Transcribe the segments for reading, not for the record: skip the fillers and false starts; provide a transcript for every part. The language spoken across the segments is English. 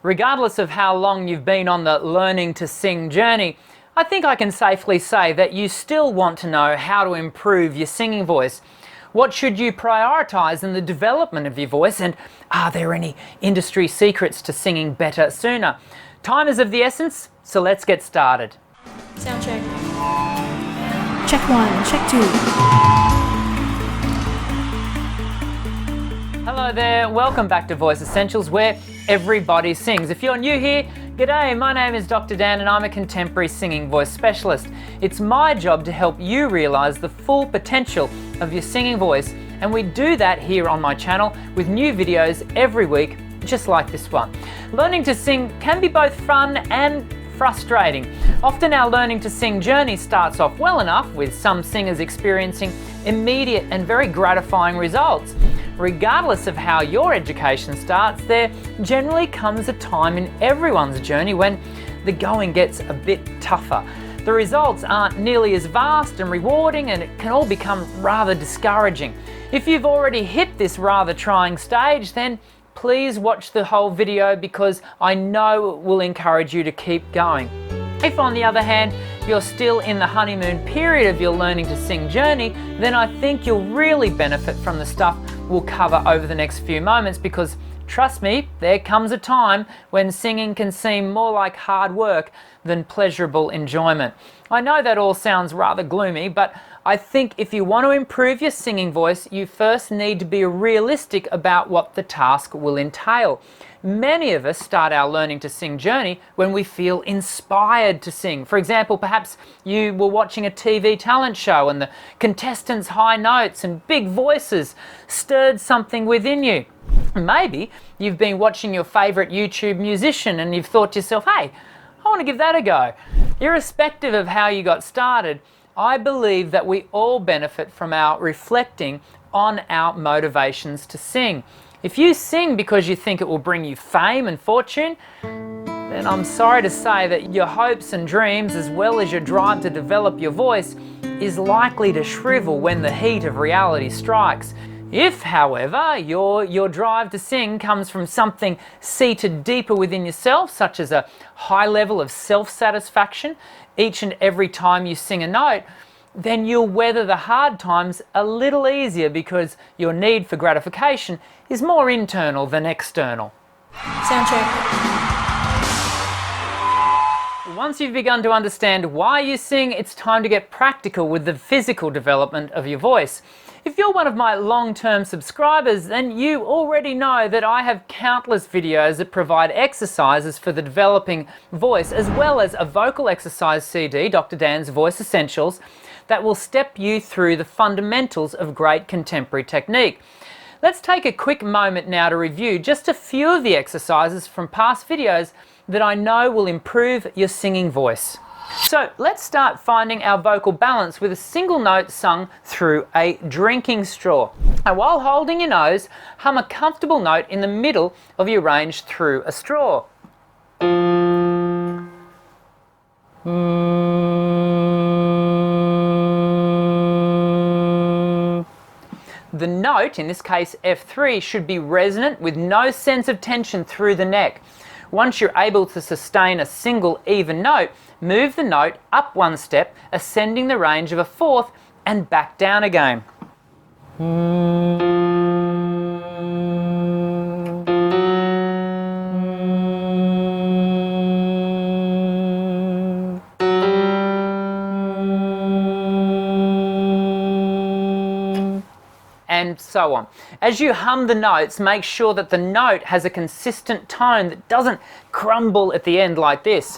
Regardless of how long you've been on the learning to sing journey, I think I can safely say that you still want to know how to improve your singing voice. What should you prioritise in the development of your voice, and are there any industry secrets to singing better sooner? Time is of the essence, so let's get started. Sound check. Check 1, check 2. Hello there, welcome back to Voice Essentials, where everybody sings. If you're new here, g'day, my name is Dr. Dan and I'm a contemporary singing voice specialist. It's my job to help you realise the full potential of your singing voice, and we do that here on my channel with new videos every week, just like this one. Learning to sing can be both fun and frustrating. Often our learning to sing journey starts off well enough, with some singers experiencing immediate and very gratifying results. Regardless of how your education starts, there generally comes a time in everyone's journey when the going gets a bit tougher. The results aren't nearly as vast and rewarding, and it can all become rather discouraging. If you've already hit this rather trying stage, then please watch the whole video, because I know it will encourage you to keep going. If, on the other hand, you're still in the honeymoon period of your learning to sing journey, then I think you'll really benefit from the stuff we'll cover over the next few moments, because trust me, there comes a time when singing can seem more like hard work than pleasurable enjoyment. I know that all sounds rather gloomy, but I think if you want to improve your singing voice, you first need to be realistic about what the task will entail. Many of us start our learning to sing journey when we feel inspired to sing. For example, perhaps you were watching a TV talent show and the contestants' high notes and big voices stirred something within you. Maybe you've been watching your favourite YouTube musician and you've thought to yourself, hey, I want to give that a go. Irrespective of how you got started, I believe that we all benefit from our reflecting on our motivations to sing. If you sing because you think it will bring you fame and fortune, then I'm sorry to say that your hopes and dreams, as well as your drive to develop your voice, is likely to shrivel when the heat of reality strikes. If, however, your drive to sing comes from something seated deeper within yourself, such as a high level of self-satisfaction each and every time you sing a note, then you'll weather the hard times a little easier, because your need for gratification is more internal than external. Sound check. Once you've begun to understand why you sing, it's time to get practical with the physical development of your voice. If you're one of my long-term subscribers, then you already know that I have countless videos that provide exercises for the developing voice, as well as a vocal exercise CD, Dr. Dan's Voice Essentials, that will step you through the fundamentals of great contemporary technique. Let's take a quick moment now to review just a few of the exercises from past videos that I know will improve your singing voice. So let's start finding our vocal balance with a single note sung through a drinking straw. And while holding your nose, hum a comfortable note in the middle of your range through a straw. The note, in this case F3, should be resonant with no sense of tension through the neck. Once you're able to sustain a single even note, move the note up one step, ascending the range of a fourth, and back down again. And so on. As you hum the notes, make sure that the note has a consistent tone that doesn't crumble at the end like this.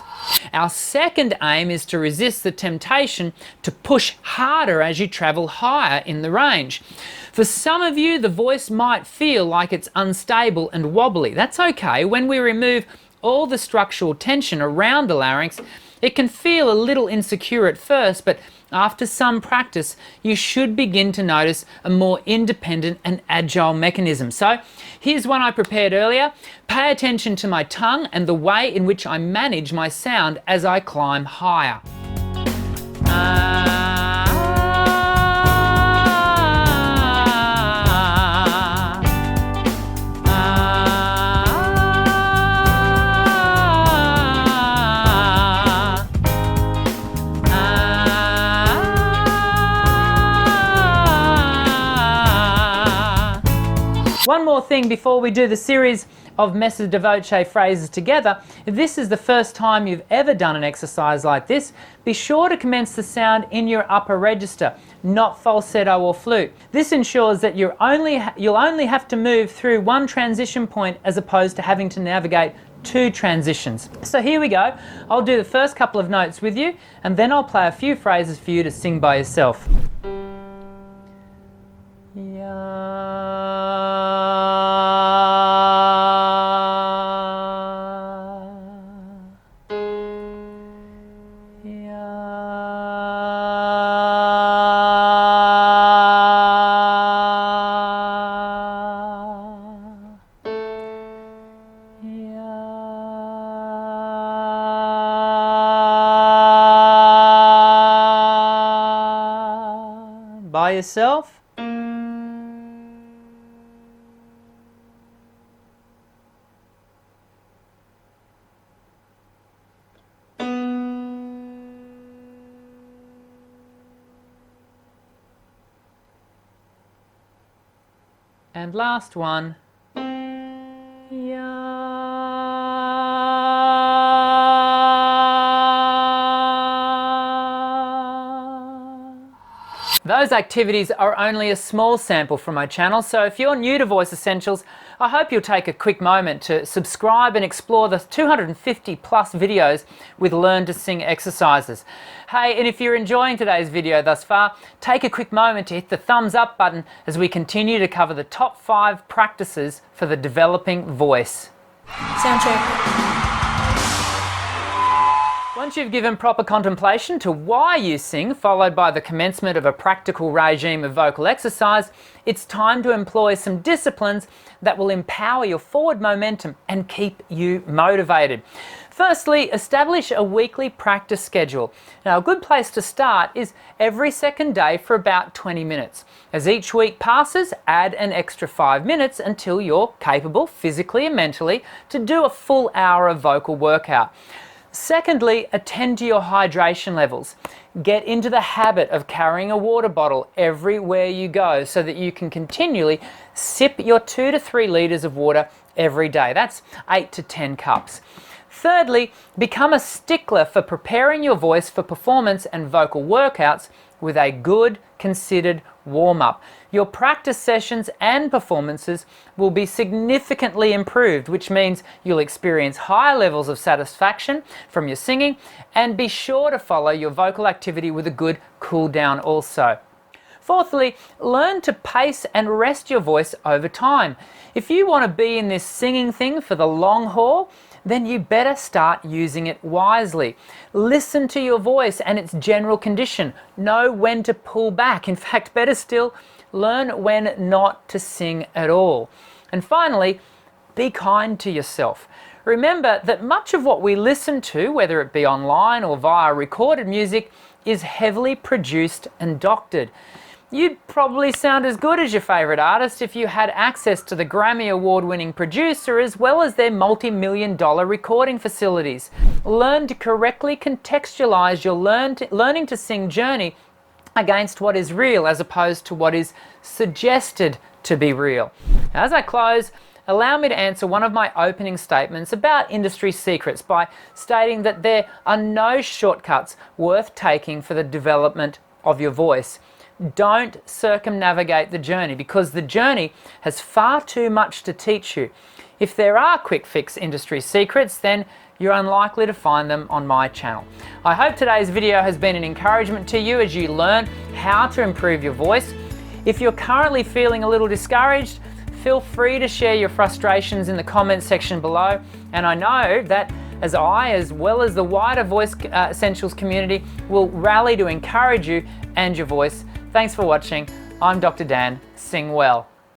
Our second aim is to resist the temptation to push harder as you travel higher in the range. For some of you, the voice might feel like it's unstable and wobbly. That's okay. When we remove all the structural tension around the larynx, it can feel a little insecure at first, but after some practice, you should begin to notice a more independent and agile mechanism. So here's one I prepared earlier. Pay attention to my tongue and the way in which I manage my sound as I climb higher. more thing before we do the series of messa di voce phrases together. If this is the first time you've ever done an exercise like this, be sure to commence the sound in your upper register, not falsetto or flute. This ensures that you'll only have to move through one transition point as opposed to having to navigate two transitions. So here we go. I'll do the first couple of notes with you, and then I'll play a few phrases for you to sing by yourself. By yourself. And last one. Those activities are only a small sample from my channel, so if you're new to Voice Essentials, I hope you'll take a quick moment to subscribe and explore the 250 plus videos with Learn to Sing exercises. Hey, and if you're enjoying today's video thus far, take a quick moment to hit the thumbs up button as we continue to cover the top 5 practices for the developing voice. Sound check. Once you've given proper contemplation to why you sing, followed by the commencement of a practical regime of vocal exercise, it's time to employ some disciplines that will empower your forward momentum and keep you motivated. Firstly, establish a weekly practice schedule. Now, a good place to start is every second day for about 20 minutes. As each week passes, add an extra 5 minutes until you're capable, physically and mentally, to do a full hour of vocal workout. Secondly, attend to your hydration levels. Get into the habit of carrying a water bottle everywhere you go so that you can continually sip your 2 to 3 litres of water every day. That's 8 to 10 cups. Thirdly, become a stickler for preparing your voice for performance and vocal workouts with a good, considered warm-up. Your practice sessions and performances will be significantly improved, which means you'll experience higher levels of satisfaction from your singing, and be sure to follow your vocal activity with a good cool down also. Fourthly, learn to pace and rest your voice over time. If you want to be in this singing thing for the long haul, then you better start using it wisely. Listen to your voice and its general condition. Know when to pull back. In fact, better still, learn when not to sing at all. And finally, be kind to yourself. Remember that much of what we listen to, whether it be online or via recorded music, is heavily produced and doctored. You'd probably sound as good as your favourite artist if you had access to the Grammy Award-winning producer as well as their multi-million-dollar recording facilities. Learn to correctly contextualise your learning to sing journey against what is real as opposed to what is suggested to be real. Now, as I close, allow me to answer one of my opening statements about industry secrets by stating that there are no shortcuts worth taking for the development of your voice. Don't circumnavigate the journey because the journey has far too much to teach you. If there are quick fix industry secrets, then you're unlikely to find them on my channel. I hope today's video has been an encouragement to you as you learn how to improve your voice. If you're currently feeling a little discouraged, feel free to share your frustrations in the comments section below. And I know that as well as the wider Voice Essentials community, will rally to encourage you and your voice. Thanks for watching. I'm Dr. Dan. Sing well.